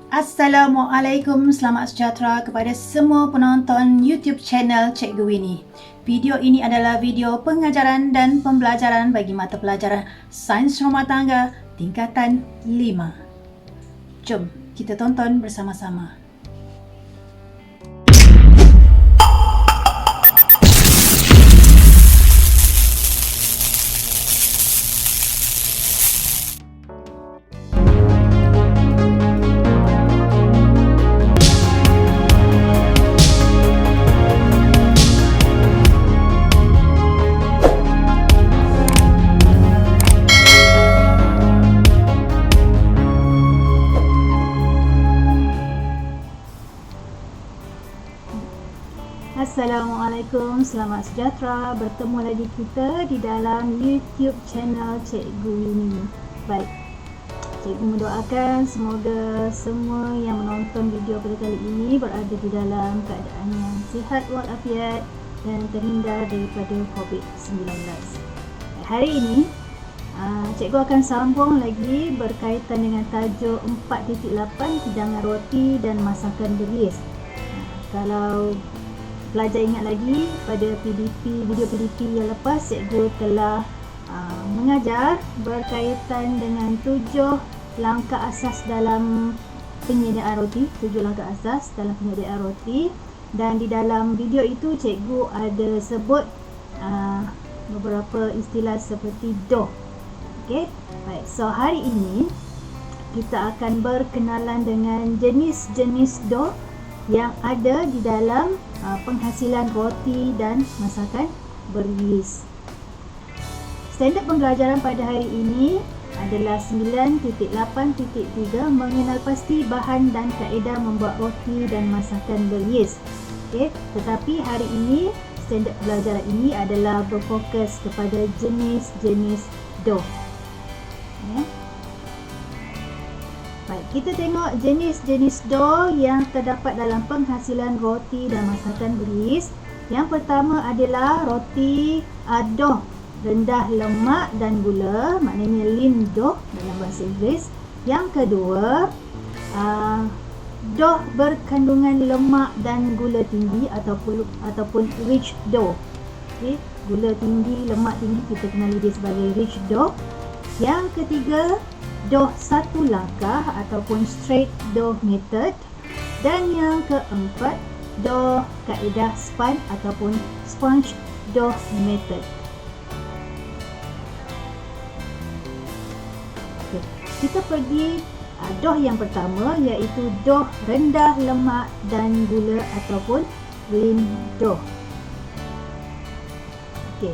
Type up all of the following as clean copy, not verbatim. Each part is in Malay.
Assalamualaikum, selamat sejahtera kepada semua penonton YouTube channel Cikgu Winnie. Video ini adalah video pengajaran dan pembelajaran bagi mata pelajaran Sains Rumah Tangga tingkatan 5. Jom kita tonton bersama-sama. Assalamualaikum, selamat sejahtera. Bertemu lagi kita di dalam YouTube channel Cikgu Winnie. Baik, Cikgu mendoakan semoga semua yang menonton video pada kali ini berada di dalam keadaan yang sihat walafiat dan terhindar daripada COVID-19. Hari ini Cikgu akan sambung lagi berkaitan dengan tajuk 4.8 hidangan roti dan masakan beris. Kalau pelajar ingat lagi pada video PDP yang lepas, cikgu telah mengajar berkaitan dengan 7 langkah asas dalam penyediaan roti, 7 langkah asas dalam penyediaan roti, dan di dalam video itu cikgu ada sebut beberapa istilah seperti dough. Okey, baik. So hari ini kita akan berkenalan dengan jenis-jenis dough yang ada di dalam penghasilan roti dan masakan beris. Standard pembelajaran pada hari ini adalah 9.8.3 mengenal pasti bahan dan kaedah membuat roti dan masakan beris. Okay. Tetapi hari ini standard pembelajaran ini adalah berfokus kepada jenis-jenis dough. Okay. Baik, kita tengok jenis-jenis dough yang terdapat dalam penghasilan roti dan masakan beris. Yang pertama adalah roti dough rendah lemak dan gula, maknanya lean dough dalam bahasa Inggeris. Yang kedua, dough berkandungan lemak dan gula tinggi ataupun rich dough. Okay, gula tinggi, lemak tinggi, kita kenali dia sebagai rich dough. Yang ketiga, dough satu langkah ataupun straight dough method, dan yang keempat dough kaedah span ataupun sponge dough method. Okay. Kita pergi dough yang pertama, iaitu dough rendah lemak dan gula ataupun lean dough. Okay.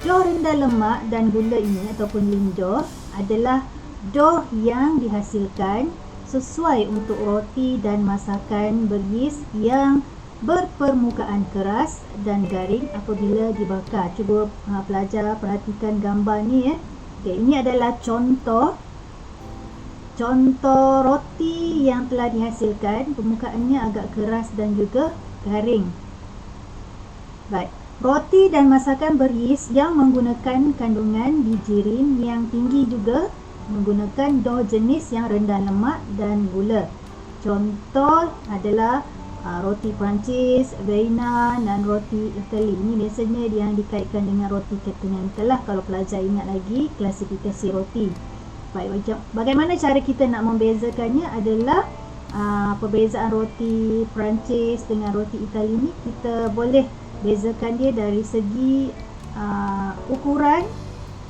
Dough rendah lemak dan gula ini ataupun lean dough adalah dough yang dihasilkan sesuai untuk roti dan masakan beris yang berpermukaan keras dan garing apabila dibakar. Cuba pelajar perhatikan gambar ni ya. Okay, ini adalah contoh roti yang telah dihasilkan, permukaannya agak keras dan juga garing. Baik, roti dan masakan beris yang menggunakan kandungan bijirin yang tinggi juga menggunakan dough jenis yang rendah lemak dan gula. Contoh adalah roti Perancis, Vienna dan roti Itali. Ini biasanya yang dikaitkan dengan roti continental lah kalau pelajar ingat lagi klasifikasi roti. Baik, bagaimana cara kita nak membezakannya adalah perbezaan roti Perancis dengan roti Itali ni kita boleh bezakan dia dari segi ukuran,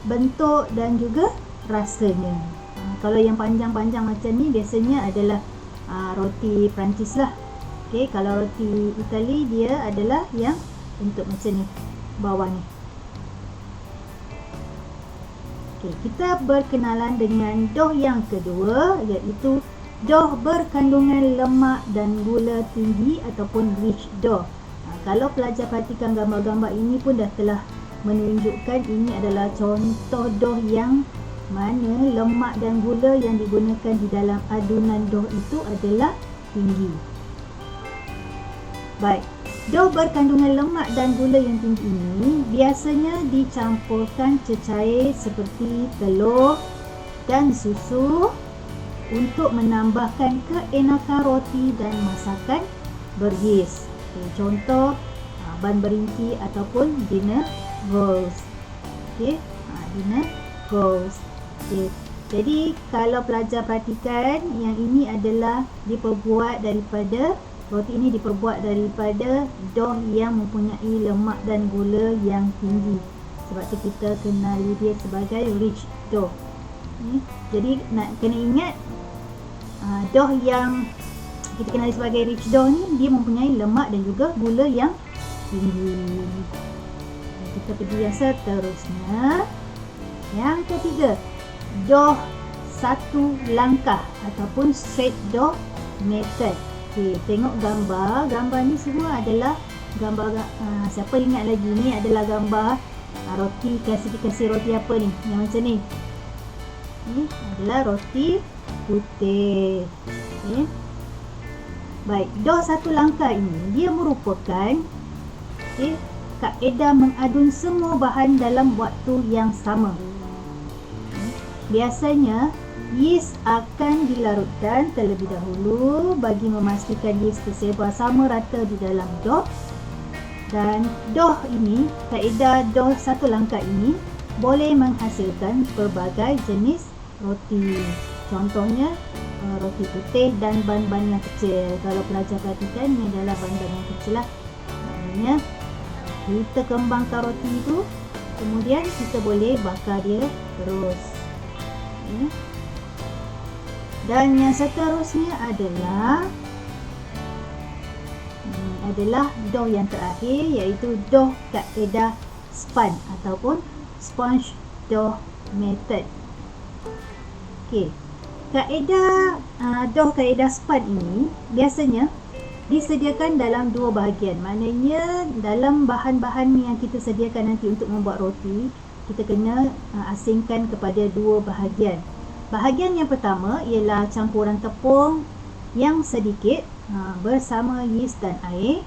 bentuk dan juga rasanya. Kalau yang panjang-panjang macam ni biasanya adalah roti Perancis lah. Okey, kalau roti Itali dia adalah yang bentuk macam ni, bawah ni. Okey, kita berkenalan dengan dough yang kedua, iaitu dough berkandungan lemak dan gula tinggi ataupun rich dough. Kalau pelajar perhatikan gambar-gambar ini pun dah telah menunjukkan ini adalah contoh dough yang mana lemak dan gula yang digunakan di dalam adunan dough itu adalah tinggi. Baik, dough berkandungan lemak dan gula yang tinggi ini biasanya dicampurkan cecair seperti telur dan susu untuk menambahkan keenakan roti dan masakan berhis. Contoh ban berinti ataupun dinner rolls. Dinner rolls. Jadi kalau pelajar perhatikan, yang ini adalah roti ini diperbuat daripada dough yang mempunyai lemak dan gula yang tinggi. Sebab tu kita kenali dia sebagai rich dough. Jadi kena ingat, dough yang kita kenali sebagai rich dough ni, dia mempunyai lemak dan juga gula yang tinggi. Kita pergi yang seterusnya. Yang ketiga, dough satu langkah ataupun straight dough method. Tengok gambar ni semua adalah gambar, siapa ingat lagi, ni adalah gambar roti, klasifikasi roti apa ni, yang macam ni. Ini adalah roti putih. Baik, dough satu langkah ini dia merupakan kaedah mengadun semua bahan dalam waktu yang sama. Biasanya yeast akan dilarutkan terlebih dahulu bagi memastikan yeast tersebar sama rata di dalam dough. Dan dough ini, kaedah dough satu langkah ini boleh menghasilkan pelbagai jenis roti. Contohnya roti putih dan ban-ban yang kecil. Kalau pelajar perhatikan, ini adalah ban-ban yang kecil lah. Maknanya kita kembangkan roti itu, kemudian kita boleh bakar dia terus. Dan yang seterusnya adalah dough yang terakhir, iaitu dough kaedah spun ataupun sponge dough method. Dough kaedah spun ini biasanya disediakan dalam dua bahagian. Maknanya dalam bahan-bahan yang kita sediakan nanti untuk membuat roti, kita kena asingkan kepada dua bahagian. Bahagian yang pertama ialah campuran tepung yang sedikit bersama yeast dan air.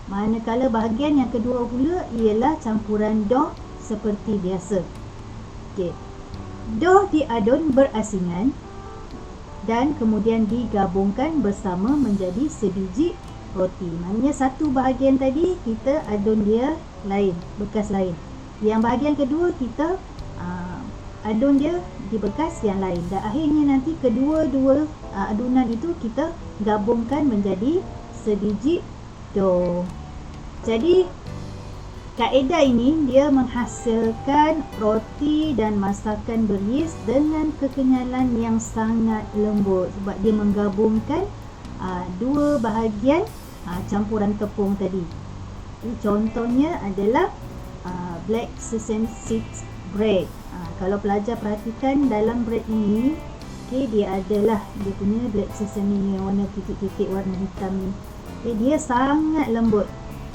Manakala bahagian yang kedua pula ialah campuran dough seperti biasa. Dough diadun berasingan dan kemudian digabungkan bersama menjadi sebiji roti. Maknanya satu bahagian tadi kita adun dia lain, bekas lain. Yang bahagian kedua kita adun dia di bekas yang lain. Dan akhirnya nanti kedua-dua adunan itu kita gabungkan menjadi sebiji dough. Jadi kaedah ini dia menghasilkan roti dan masakan beryeast dengan kekenyalan yang sangat lembut, sebab dia menggabungkan dua bahagian campuran tepung tadi. Contohnya adalah black sesame seeds bread. Kalau pelajar perhatikan dalam bread ini, dia punya black sesame yang warna titik-titik warna hitam ni. Dia sangat lembut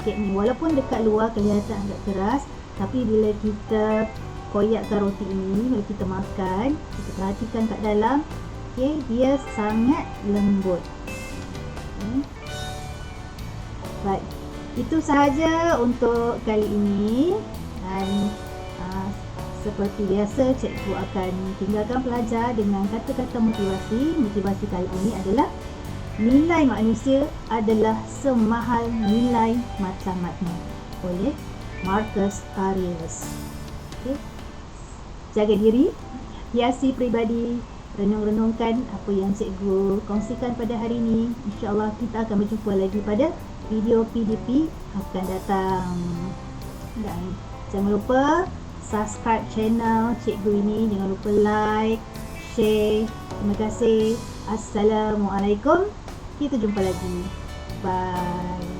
kek ni, walaupun dekat luar kelihatan agak keras, tapi bila kita koyakkan roti ini, bila kita makan, kita perhatikan kat dalam, dia sangat lembut. Baik, itu sahaja untuk kali ini. Dan seperti biasa, cikgu akan tinggalkan pelajar dengan kata-kata motivasi. Motivasi kali ini adalah nilai manusia adalah semahal nilai matlamatnya, oleh Marcus Aurelius. Jaga diri, hiasi peribadi, renung-renungkan apa yang cikgu kongsikan pada hari ini. InsyaAllah kita akan berjumpa lagi pada video PDP akan datang. Dan jangan lupa subscribe channel cikgu ini, jangan lupa like, share. Terima kasih. Assalamualaikum. Kita jumpa lagi. Bye.